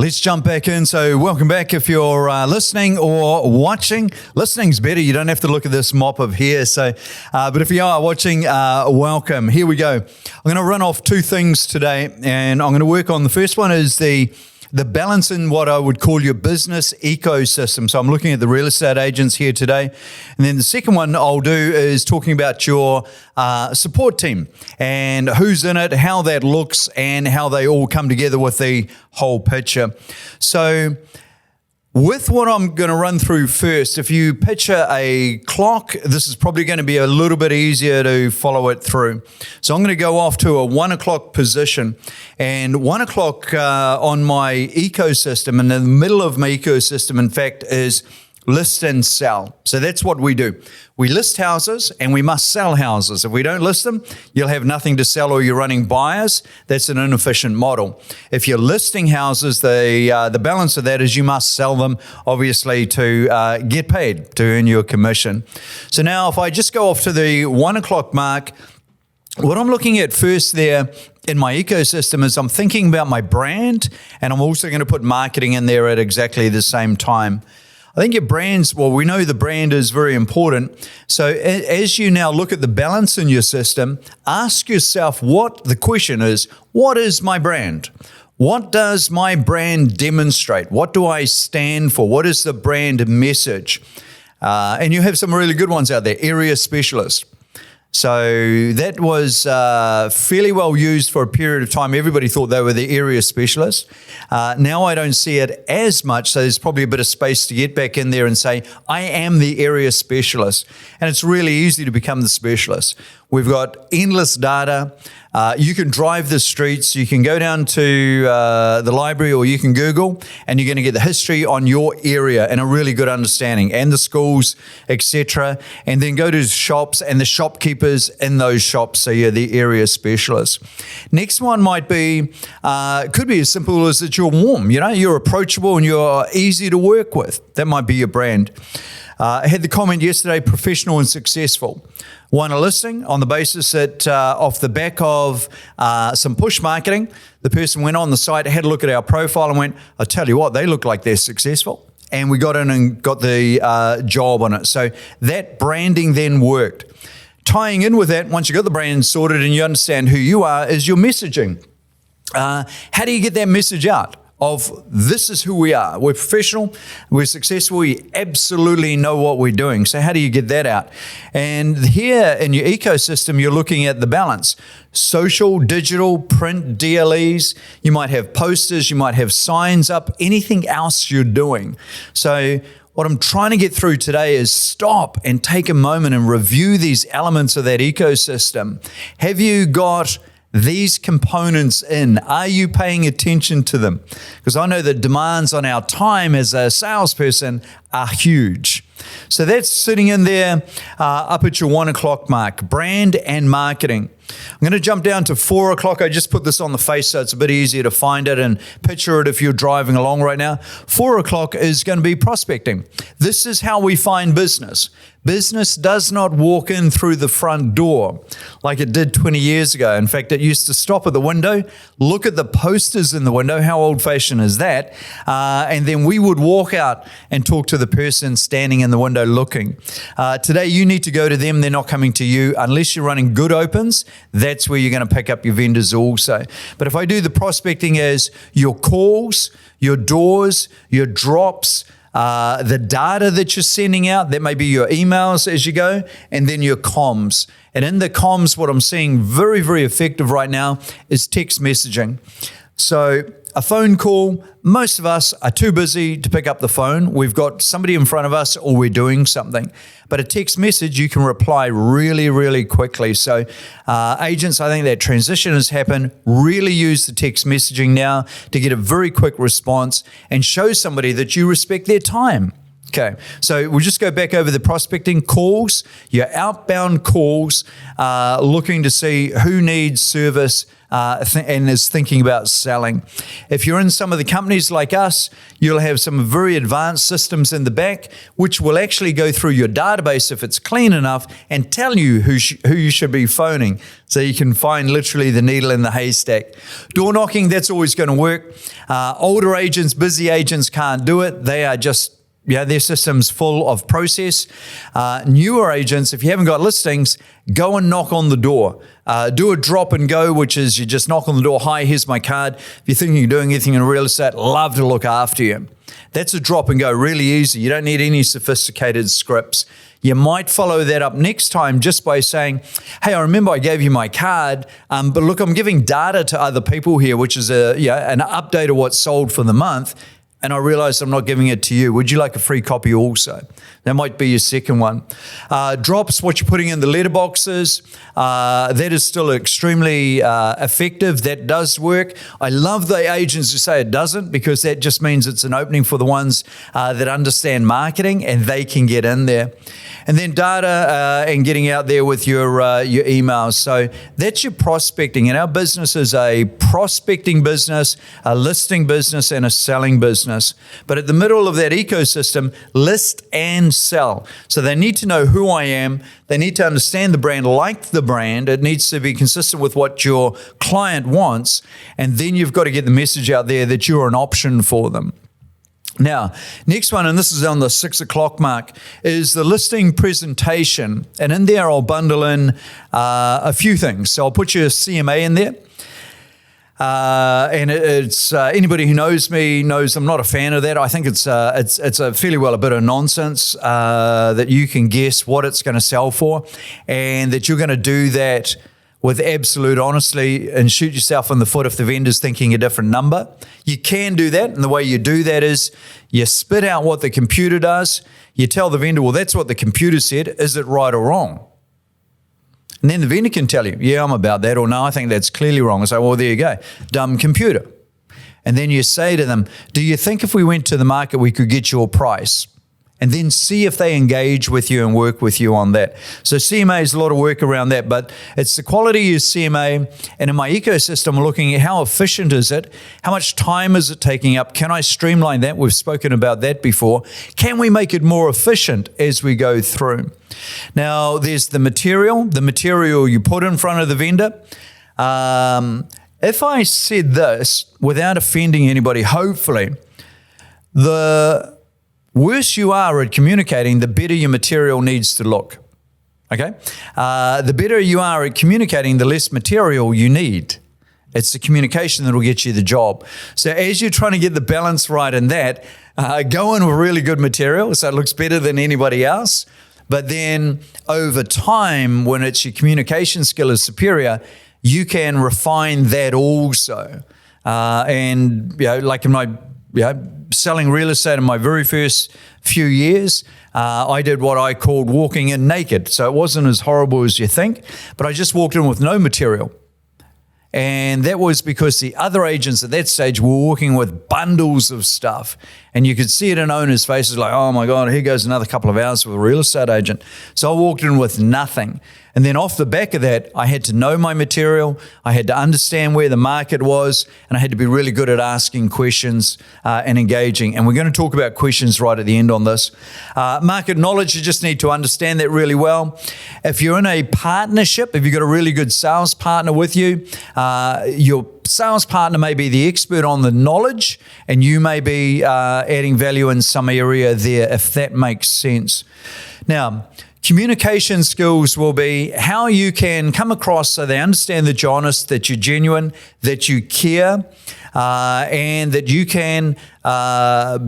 Let's jump back in. So welcome back if you're listening or watching. Listening's better. You don't have to look at this mop of hair. But if you are watching, welcome. Here we go. I'm going to run off two things today, and I'm going to work on the first one is the balance in what I would call your business ecosystem. So I'm looking at the real estate agents here today. And then the second one I'll do is talking about your support team and who's in it, how that looks, and how they all come together with the whole picture. So with what I'm going to run through first, if you picture a clock, this is probably going to be a little bit easier to follow it through. So I'm going to go off to a 1 o'clock position, and 1 o'clock on my ecosystem, in the middle of my ecosystem, in fact, is list and sell. So that's what we do. We list houses and we must sell houses. If we don't list them, you'll have nothing to sell, or you're running buyers. That's an inefficient model. If you're listing houses, the balance of that is you must sell them, obviously, to get paid, to earn your commission. So now if I just go off to the 1 o'clock mark, what I'm looking at first there in my ecosystem is I'm thinking about my brand, and I'm also going to put marketing in there at exactly the same time. I think your brands, well, we know the brand is very important. So as you now look at the balance in your system, ask yourself the question is, what is my brand? What does my brand demonstrate? What do I stand for? What is the brand message? And you have some really good ones out there, area specialist. So that was fairly well used for a period of time. Everybody thought they were the area specialist. Now I don't see it as much, so there's probably a bit of space to get back in there and say, I am the area specialist. And it's really easy to become the specialist. We've got endless data. You can drive the streets. You can go down to the library, or you can Google, and you're going to get the history on your area and a really good understanding, and the schools, etc. And then go to shops and the shopkeepers in those shops. So you're the area specialist. Next one might be, could be as simple as that you're warm. You know, you're approachable and you're easy to work with. That might be your brand. I had the comment yesterday, professional and successful. Won a listing on the basis that off the back of some push marketing, the person went on the site, had a look at our profile and went, I tell you what, they look like they're successful. And we got in and got the job on it. So that branding then worked. Tying in with that, once you got the brand sorted and you understand who you are, is your messaging. How do you get that message out? Of this is who we are. We're professional, we're successful, we absolutely know what we're doing. So how do you get that out? And here in your ecosystem, you're looking at the balance. Social, digital, print, DLEs. You might have posters, you might have signs up, anything else you're doing. So what I'm trying to get through today is stop and take a moment and review these elements of that ecosystem. Have you got these components in? Are you paying attention to them? Because I know the demands on our time as a salesperson are huge. So that's sitting in there up at your 1 o'clock mark, brand and marketing. I'm going to jump down to 4 o'clock. I just put this on the face so it's a bit easier to find it and picture it if you're driving along right now. 4 o'clock is going to be prospecting. This is how we find business. Business does not walk in through the front door like it did 20 years ago. In fact, it used to stop at the window, look at the posters in the window. How old-fashioned is that? And then we would walk out and talk to the person standing in the window looking. Today, you need to go to them. They're not coming to you. Unless you're running good opens, that's where you're going to pick up your vendors also. But if I do the prospecting as your calls, your doors, your drops, the data that you're sending out, that may be your emails as you go, and then your comms. And in the comms, what I'm seeing very, very effective right now is text messaging. So a phone call, most of us are too busy to pick up the phone. We've got somebody in front of us or we're doing something. But a text message, you can reply really, really quickly. So agents, I think that transition has happened. Really use the text messaging now to get a very quick response and show somebody that you respect their time. Okay, so we'll just go back over the prospecting calls, your outbound calls, looking to see who needs service and is thinking about selling. If you're in some of the companies like us, you'll have some very advanced systems in the back, which will actually go through your database if it's clean enough and tell you who you should be phoning. So you can find literally the needle in the haystack. Door knocking, that's always going to work. Older agents, busy agents can't do it. They are just their system's full of process. Newer agents, if you haven't got listings, go and knock on the door. Do a drop and go, which is you just knock on the door. Hi, here's my card. If you're thinking of doing anything in real estate, love to look after you. That's a drop and go, really easy. You don't need any sophisticated scripts. You might follow that up next time just by saying, hey, I remember I gave you my card, but look, I'm giving data to other people here, which is an update of what's sold for the month. And I realized I'm not giving it to you. Would you like a free copy also? That might be your second one. Drops, what you're putting in the letterboxes, that is still extremely effective. That does work. I love the agents who say it doesn't, because that just means it's an opening for the ones that understand marketing and they can get in there. And then data and getting out there with your emails. So that's your prospecting. And our business is a prospecting business, a listing business, and a selling business. But at the middle of that ecosystem, list and sell. So they need to know who I am. They need to understand the brand, like the brand. It needs to be consistent with what your client wants. And then you've got to get the message out there that you're an option for them. Now, next one, and this is on the 6 o'clock mark, is the listing presentation. And in there, I'll bundle in a few things. So I'll put your CMA in there. And it's anybody who knows me knows I'm not a fan of that. I think it's a fairly well a bit of nonsense that you can guess what it's going to sell for, and that you're going to do that with absolute honesty and shoot yourself in the foot if the vendor's thinking a different number. You can do that, and the way you do that is you spit out what the computer does. You tell the vendor, well, that's what the computer said. Is it right or wrong? And then the vendor can tell you, yeah, I'm about that, or no, I think that's clearly wrong. And say, well, there you go, dumb computer. And then you say to them, do you think if we went to the market, we could get your price? And then see if they engage with you and work with you on that. So CMA is a lot of work around that, but it's the quality of your CMA. And in my ecosystem, I'm looking at how efficient is it? How much time is it taking up? Can I streamline that? We've spoken about that before. Can we make it more efficient as we go through? Now, there's the material you put in front of the vendor. If I said this without offending anybody, hopefully, the worse you are at communicating, the better your material needs to look, okay? The better you are at communicating, the less material you need. It's the communication that will get you the job. So as you're trying to get the balance right in that, go in with really good material so it looks better than anybody else. But then over time, when it's your communication skill is superior, you can refine that also. And, like in my, selling real estate in my very first few years, I did what I called walking in naked. So it wasn't as horrible as you think, but I just walked in with no material. And that was because the other agents at that stage were walking with bundles of stuff. And you could see it in owners' faces like, oh my God, here goes another couple of hours with a real estate agent. So I walked in with nothing. And then off the back of that, I had to know my material. I had to understand where the market was. And I had to be really good at asking questions and engaging. And we're going to talk about questions right at the end on this. Market knowledge, you just need to understand that really well. If you're in a partnership, if you've got a really good sales partner with you, your sales partner may be the expert on the knowledge, and you may be adding value in some area there, if that makes sense. Now, communication skills will be how you can come across so they understand that you're honest, that you're genuine, that you care, and that you can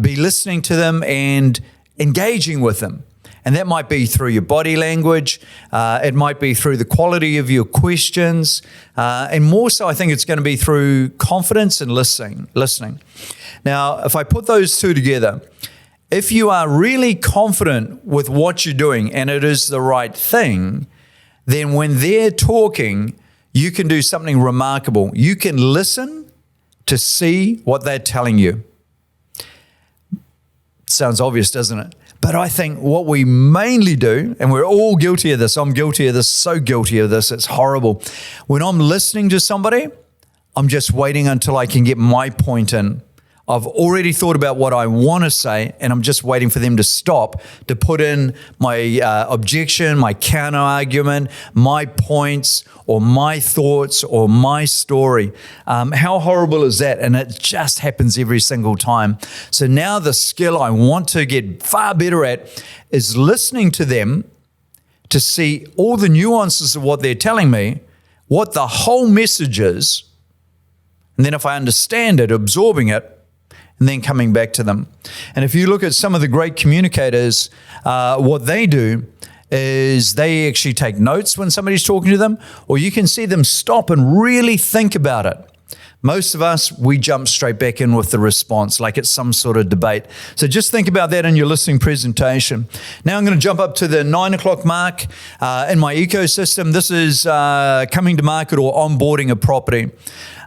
be listening to them and engaging with them. And that might be through your body language. It might be through the quality of your questions. And more so, I think it's going to be through confidence and listening. Now, if I put those two together, if you are really confident with what you're doing and it is the right thing, then when they're talking, you can do something remarkable. You can listen to see what they're telling you. Sounds obvious, doesn't it? But I think what we mainly do, and we're all guilty of this, I'm guilty of this, so guilty of this, it's horrible. When I'm listening to somebody, I'm just waiting until I can get my point in. I've already thought about what I want to say, and I'm just waiting for them to stop to put in my objection, my counter argument, my points, or my thoughts, or my story. How horrible is that? And it just happens every single time. So now the skill I want to get far better at is listening to them to see all the nuances of what they're telling me, what the whole message is, and then if I understand it, absorbing it, and then coming back to them. And if you look at some of the great communicators, what they do is they actually take notes when somebody's talking to them, or you can see them stop and really think about it. Most of us, we jump straight back in with the response like it's some sort of debate. So just think about that in your listening presentation. Now I'm going to jump up to the 9 o'clock mark in my ecosystem. This is coming to market or onboarding a property.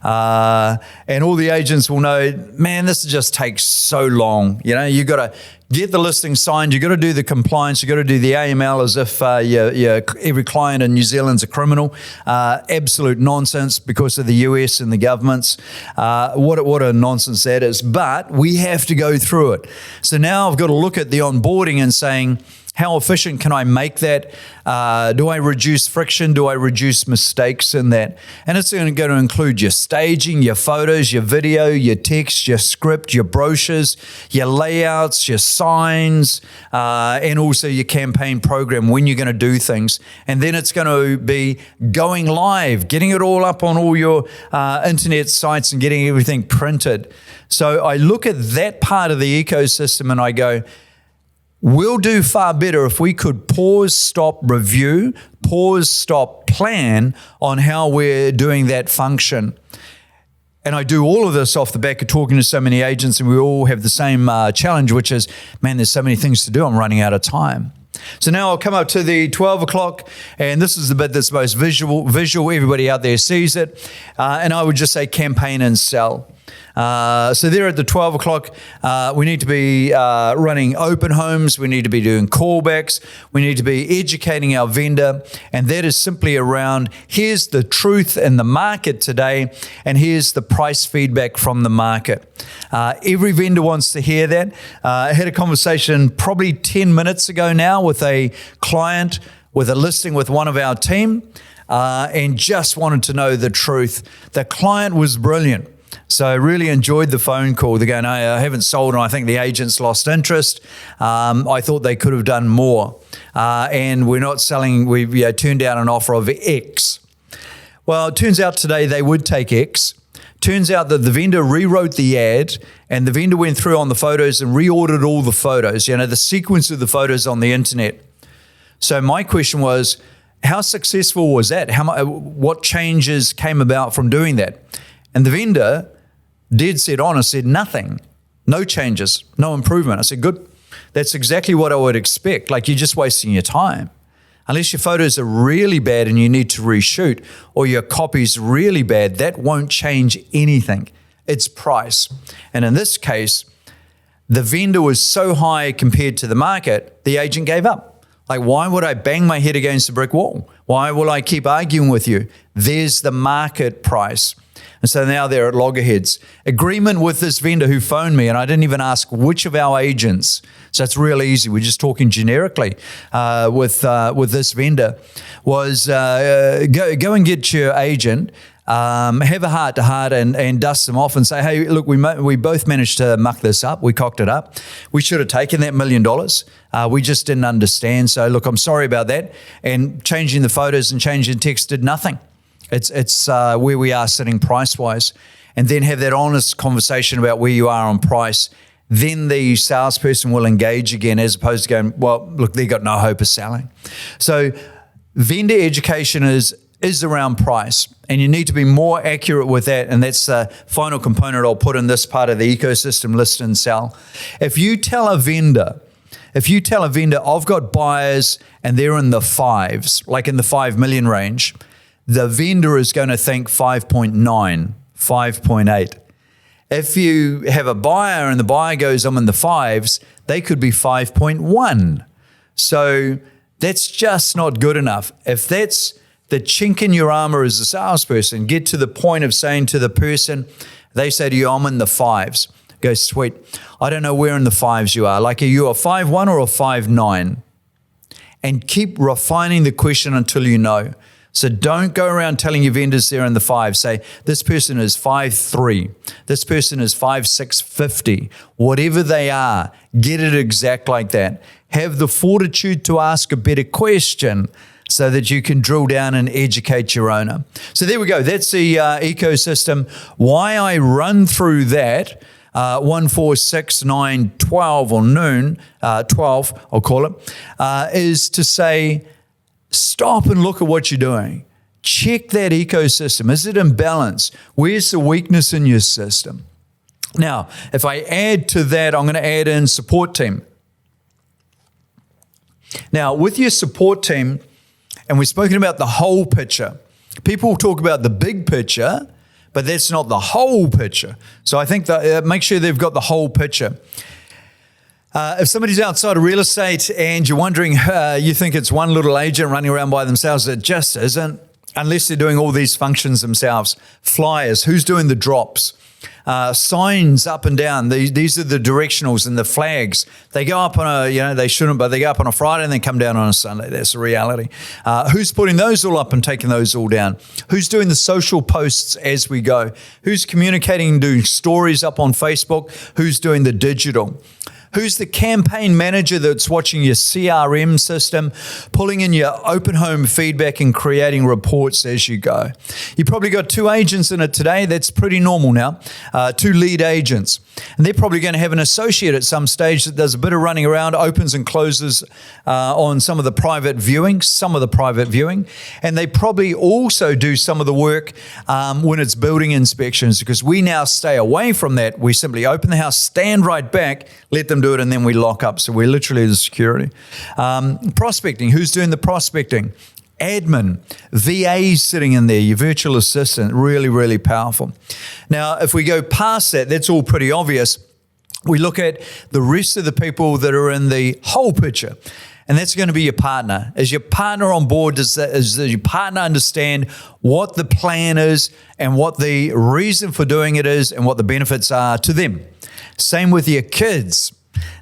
And all the agents will know, man, this just takes so long. You know, you got to get the listing signed. You got to do the compliance. You got to do the AML as if every client in New Zealand's a criminal. Absolute nonsense because of the US and the governments. What a nonsense that is. But we have to go through it. So now I've got to look at the onboarding and saying, how efficient can I make that? Do I reduce friction? Do I reduce mistakes in that? And it's going to include your staging, your photos, your video, your text, your script, your brochures, your layouts, your signs, and also your campaign program when you're going to do things. And then it's going to be going live, getting it all up on all your internet sites and getting everything printed. So I look at that part of the ecosystem and I go, we'll do far better if we could pause, stop, review, pause, stop, plan on how we're doing that function. And I do all of this off the back of talking to so many agents, and we all have the same challenge, which is, man, there's so many things to do, I'm running out of time. So now I'll come up to the 12 o'clock, and this is the bit that's most visual. Everybody out there sees it. And I would just say campaign and sell. So there at the 12 o'clock, we need to be running open homes. We need to be doing callbacks. We need to be educating our vendor. And that is simply around, here's the truth in the market today, and here's the price feedback from the market. Every vendor wants to hear that. I had a conversation probably 10 minutes ago now with a client with a listing with one of our team, and just wanted to know the truth. The client was brilliant. So I really enjoyed the phone call. They're going, I haven't sold, and I think the agent's lost interest. I thought they could have done more. And we're not selling, we turned down an offer of X. Well, it turns out today they would take X. Turns out that the vendor rewrote the ad, and the vendor went through on the photos and reordered all the photos, the sequence of the photos on the internet. So my question was, how successful was that? What changes came about from doing that? And the vendor dead set honest said nothing, no changes, no improvement. I said, good. That's exactly what I would expect. Like, you're just wasting your time. Unless your photos are really bad and you need to reshoot, or your copy's really bad, that won't change anything. It's price. And in this case, the vendor was so high compared to the market, the agent gave up. Like, why would I bang my head against a brick wall? Why will I keep arguing with you? There's the market price. And so now they're at loggerheads. Agreement with this vendor who phoned me, and I didn't even ask which of our agents. So it's real easy. We're just talking generically with this vendor. Was go and get your agent, have a heart-to-heart and dust them off and say, hey, look, we both managed to muck this up. We cocked it up. We should have taken that $1 million. We just didn't understand. So look, I'm sorry about that. And changing the photos and changing text did nothing. It's where we are sitting price-wise. And then have that honest conversation about where you are on price. Then the salesperson will engage again, as opposed to going, well, look, they got no hope of selling. So vendor education is around price, and you need to be more accurate with that. And that's the final component I'll put in this part of the ecosystem, list and sell. If you tell a vendor, I've got buyers and they're in the fives, like in the 5 million range, the vendor is going to think 5.9, 5.8. If you have a buyer and the buyer goes, I'm in the fives, they could be 5.1. So that's just not good enough. If that's the chink in your armor as a salesperson, get to the point of saying to the person, they say to you, I'm in the 5s. Go, sweet. I don't know where in the 5s you are. Like, are you a 5.1 or a 5.9? And keep refining the question until you know. So don't go around telling your vendors they're in the 5. Say, this person is 5'3". This person is 5'6", 50. Whatever they are, get it exact like that. Have the fortitude to ask a better question so that you can drill down and educate your owner. So there we go. That's the ecosystem. Why I run through that, 1, 4, 6, 9, 12, or noon, 12, I'll call it, is to say, stop and look at what you're doing. Check that ecosystem. Is it in balance? Where's the weakness in your system? Now, if I add to that, I'm going to add in support team. Now, with your support team, and we've spoken about the whole picture. People talk about the big picture, but that's not the whole picture. So I think that make sure they've got the whole picture. If somebody's outside of real estate and you're wondering, you think it's one little agent running around by themselves, it just isn't, unless they're doing all these functions themselves. Flyers, who's doing the drops? Signs up and down. These are the directionals and the flags. They go up on they shouldn't, but they go up on a Friday and then come down on a Sunday. That's the reality. Who's putting those all up and taking those all down? Who's doing the social posts as we go? Who's communicating and doing stories up on Facebook? Who's doing the digital? Who's the campaign manager that's watching your CRM system, pulling in your open home feedback and creating reports as you go? You probably got 2 agents in it today. That's pretty normal now. 2 lead agents. And they're probably going to have an associate at some stage that does a bit of running around, opens and closes on some of the private viewing. And they probably also do some of the work when it's building inspections, because we now stay away from that. We simply open the house, stand right back, let them do it, and then we lock up. So we're literally the security. Prospecting, who's doing the prospecting? Admin, VAs sitting in there, your virtual assistant, really, really powerful. Now, if we go past that, that's all pretty obvious. We look at the rest of the people that are in the whole picture, and that's going to be your partner. Is your partner on board? Does your partner understand what the plan is and what the reason for doing it is and what the benefits are to them? Same with your kids.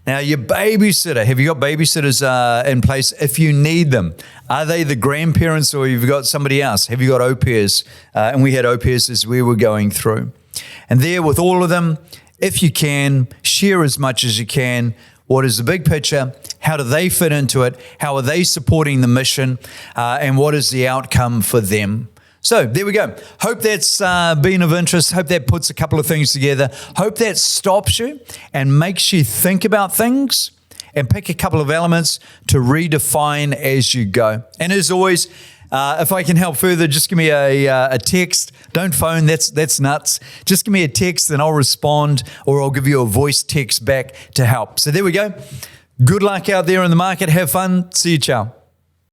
Now, your babysitter, have you got babysitters in place if you need them? Are they the grandparents, or you've got somebody else? Have you got au pairs? And we had au pairs as we were going through. And there with all of them, if you can, share as much as you can. What is the big picture? How do they fit into it? How are they supporting the mission? And what is the outcome for them? So there we go. Hope that's been of interest. Hope that puts a couple of things together. Hope that stops you and makes you think about things and pick a couple of elements to redefine as you go. And as always, if I can help further, just give me a text. Don't phone, that's nuts. Just give me a text and I'll respond, or I'll give you a voice text back to help. So there we go. Good luck out there in the market. Have fun. See you. Ciao.